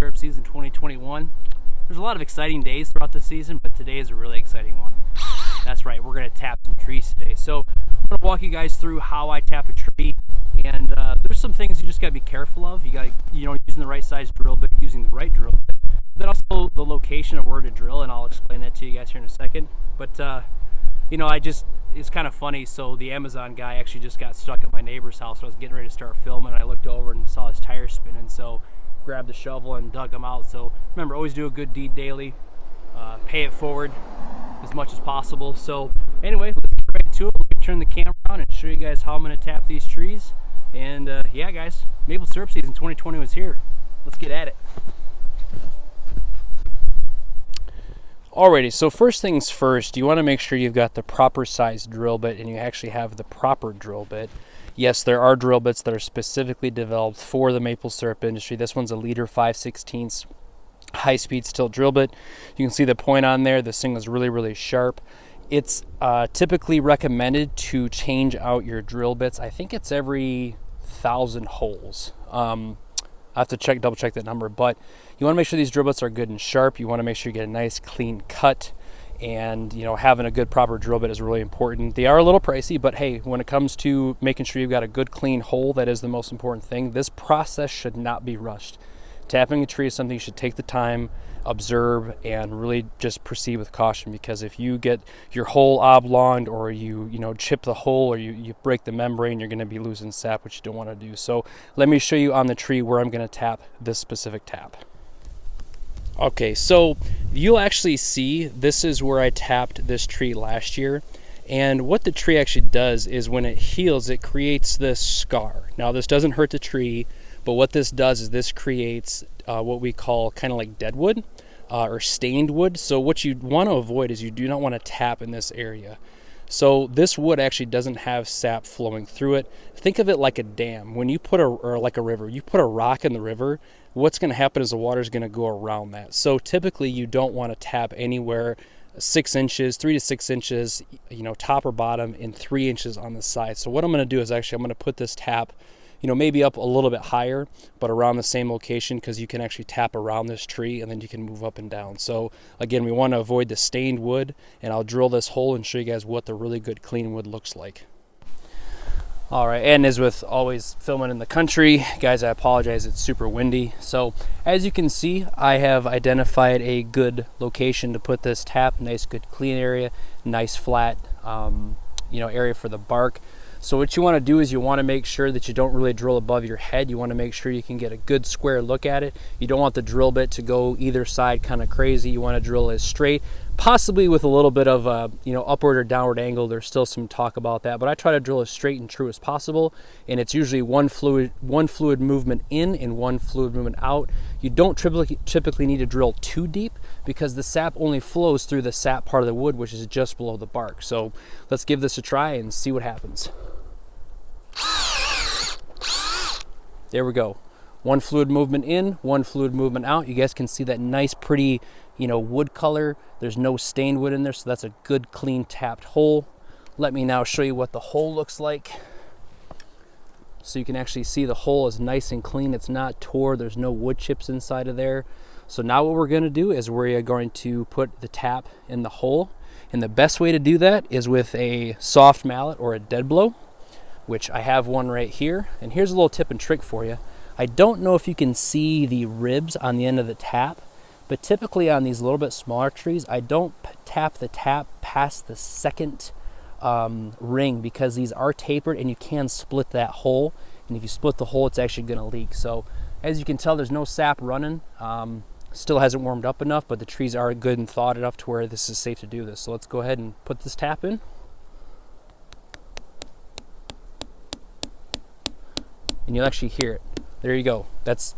syrup season 2021. There's a lot of exciting days throughout the season, but today is a really exciting one. That's right, we're going to tap some trees today. So I'm going to walk you guys through how I tap a tree, and there's some things you just got to be careful of. You got to, using the right size drill bit, using the right drill bit. Then also the location of where to drill, and I'll explain that to you guys here in a second. But it's kind of funny. So the Amazon guy actually just got stuck at my neighbor's house. So I was getting ready to start filming. I looked over and saw his tire spinning. So grabbed the shovel and dug them out. So remember, always do a good deed daily. Pay it forward as much as possible. So anyway, let's get right to it. Let me turn the camera on and show you guys how I'm going to tap these trees. And yeah, guys, maple syrup season 2020 was here. Let's get at it. Alrighty, so first things first, you want to make sure you've got the proper size drill bit and you actually have the proper drill bit. Yes, there are drill bits that are specifically developed for the maple syrup industry. This one's a Leader 5/16 high-speed steel drill bit. You can see the point on there. This thing is really sharp. It's typically recommended to change out your drill bits. I think it's every 1,000 holes. I have to double check that number, but you want to make sure these drill bits are good and sharp. You want to make sure you get a nice clean cut, and having a good proper drill bit is really important. They are a little pricey, but hey, when it comes to making sure you've got a good clean hole, that is the most important thing. This process should not be rushed. Tapping a tree is something you should take the time, observe, and really just proceed with caution, because if you get your hole oblonged, or you chip the hole, or you break the membrane, you're going to be losing sap, which you don't want to do. So let me show you on the tree where I'm going to tap this specific tap. Okay, so you'll actually see this is where I tapped this tree last year. And what the tree actually does is when it heals, it creates this scar. Now this doesn't hurt the tree, but what this does is this creates what we call kind of like dead wood or stained wood. So what you want to avoid is you do not want to tap in this area. So this wood actually doesn't have sap flowing through it. Think of it like a dam. When you put like a river, you put a rock in the river, what's going to happen is the water is going to go around that. So typically you don't want to tap anywhere 6 inches, 3 to 6 inches, top or bottom, and 3 inches on the side. So what I'm going to do is I'm going to put this tap maybe up a little bit higher, but around the same location, because you can actually tap around this tree and then you can move up and down. So again, we want to avoid the stained wood, and I'll drill this hole and show you guys what the really good clean wood looks like. All right, and as with always filming in the country, guys, I apologize, it's super windy. So as you can see, I have identified a good location to put this tap. Nice, good, clean area, nice flat, area for the bark. So what you want to do is you want to make sure that you don't really drill above your head. You want to make sure you can get a good square look at it. You don't want the drill bit to go either side kind of crazy. You want to drill as straight, possibly with a little bit of upward or downward angle. There's still some talk about that, but I try to drill as straight and true as possible. And it's usually one fluid movement in and one fluid movement out. You don't typically need to drill too deep, because the sap only flows through the sap part of the wood, which is just below the bark. So let's give this a try and see what happens. There we go. One fluid movement in, one fluid movement out. You guys can see that nice, pretty, wood color. There's no stained wood in there, so that's a good, clean, tapped hole. Let me now show you what the hole looks like. So you can actually see the hole is nice and clean. It's not tore. There's no wood chips inside of there. So now what we're going to do is we're going to put the tap in the hole. And the best way to do that is with a soft mallet or a dead blow, which I have one right here. And here's a little tip and trick for you. I don't know if you can see the ribs on the end of the tap, but typically on these little bit smaller trees, I don't tap the tap past the second ring, because these are tapered and you can split that hole. And if you split the hole, it's actually going to leak. So as you can tell, there's no sap running. Still hasn't warmed up enough, but the trees are good and thawed enough to where this is safe to do this. So let's go ahead and put this tap in. And you'll actually hear it. There you go. That's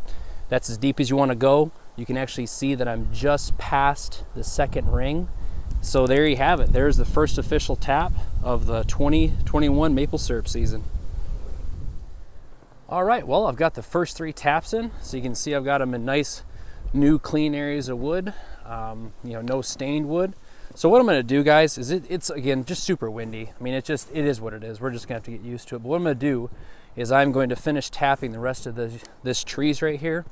as deep as you want to go. You can actually see that I'm just past the second ring. So there you have it. There's the first official tap of the 2021 maple syrup season. All right, well, I've got the first 3 taps in. So you can see I've got them in nice, new, clean areas of wood. No stained wood. So what I'm going to do, guys, is it's again just super windy. I mean, it is what it is. We're just going to have to get used to it. But what I'm going to do is I'm going to finish tapping the rest of this trees right here.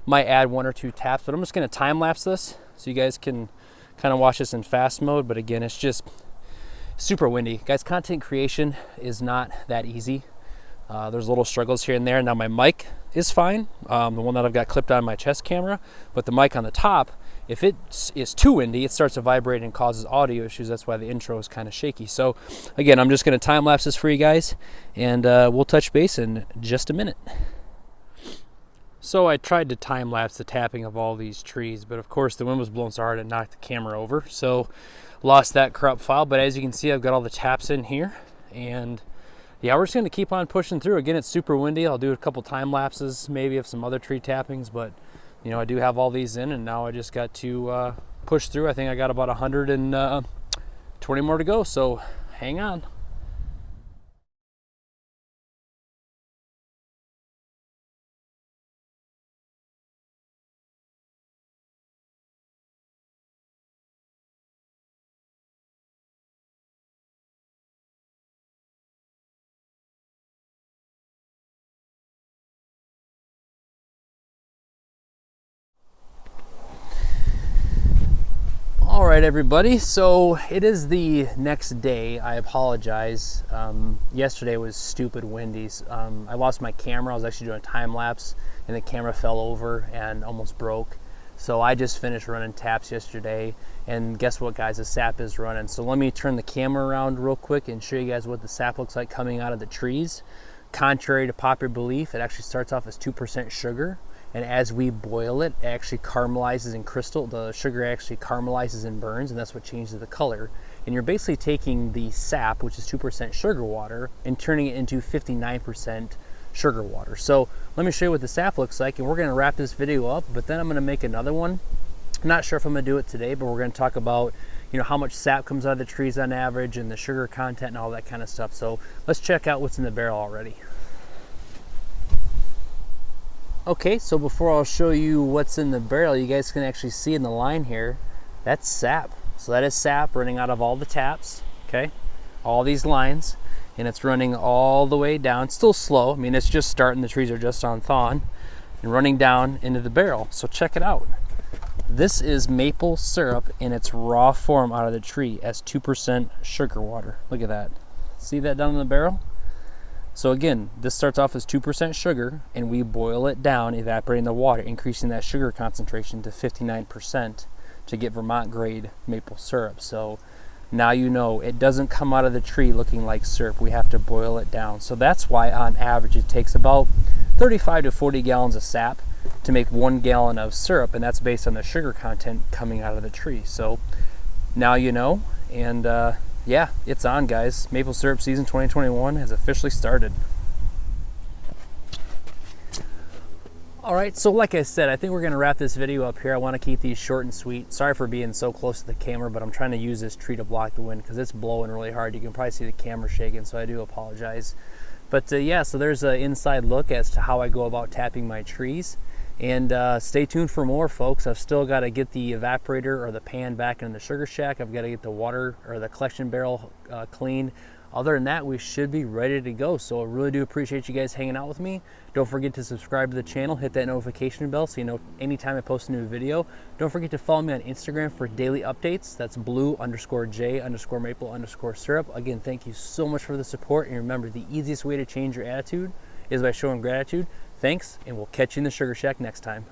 Might add 1 or 2 taps, but I'm just gonna time lapse this so you guys can kind of watch this in fast mode. But again, it's just super windy. Guys, content creation is not that easy. There's little struggles here and there. Now my mic is fine, the one that I've got clipped on my chest camera, but the mic on the top, if it is too windy, it starts to vibrate and causes audio issues. That's why the intro is kind of shaky. So again, I'm just gonna time lapse this for you guys, and we'll touch base in just a minute. So I tried to time lapse the tapping of all these trees, but of course the wind was blowing so hard it knocked the camera over. So lost that crop file, but as you can see, I've got all the taps in here, and yeah, we're just gonna keep on pushing through. Again, it's super windy. I'll do a couple time lapses maybe of some other tree tappings, but you know, I do have all these in, and now I just got to push through. I think I got about 120 more to go, so hang on. All right, everybody, so it is the next day. I apologize. Yesterday was stupid windy. I lost my camera. I was actually doing a time lapse, and the camera fell over and almost broke. So I just finished running taps yesterday, and guess what, guys? The sap is running. So let me turn the camera around real quick and show you guys what the sap looks like coming out of the trees. Contrary to popular belief, it actually starts off as 2% sugar. And as we boil it, it actually caramelizes in crystal. The sugar actually caramelizes and burns, and that's what changes the color. And you're basically taking the sap, which is 2% sugar water, and turning it into 59% sugar water. So let me show you what the sap looks like, and we're gonna wrap this video up, but then I'm gonna make another one. I'm not sure if I'm gonna do it today, but we're gonna talk about, you know, how much sap comes out of the trees on average and the sugar content and all that kind of stuff. So let's check out what's in the barrel already. Okay, so before I'll show you what's in the barrel, you guys can actually see in the line here, that's sap. So that is sap running out of all the taps, okay? All these lines, and it's running all the way down. It's still slow. I mean, it's just starting. The trees are just on thawing and running down into the barrel. So check it out. This is maple syrup in its raw form out of the tree as 2% sugar water. Look at that. See that down in the barrel? So again, this starts off as 2% sugar, and we boil it down, evaporating the water, increasing that sugar concentration to 59% to get Vermont grade maple syrup. So now you know it doesn't come out of the tree looking like syrup. We have to boil it down. So that's why on average it takes about 35 to 40 gallons of sap to make 1 gallon of syrup, and that's based on the sugar content coming out of the tree. So now you know, and yeah, it's on, guys. Maple syrup season 2021 has officially started. All right, so like I said, I think we're gonna wrap this video up here. I wanna keep these short and sweet. Sorry for being so close to the camera, but I'm trying to use this tree to block the wind because it's blowing really hard. You can probably see the camera shaking, so I do apologize. But yeah, so there's an inside look as to how I go about tapping my trees. And stay tuned for more, folks. I've still got to get the evaporator or the pan back in the sugar shack. I've got to get the water or the collection barrel clean. Other than that, we should be ready to go. So I really do appreciate you guys hanging out with me. Don't forget to subscribe to the channel, hit that notification bell so you know anytime I post a new video. Don't forget to follow me on Instagram for daily updates. That's blue_J_maple_syrup. Again, thank you so much for the support. And remember, the easiest way to change your attitude is by showing gratitude. Thanks, and we'll catch you in the Sugar Shack next time.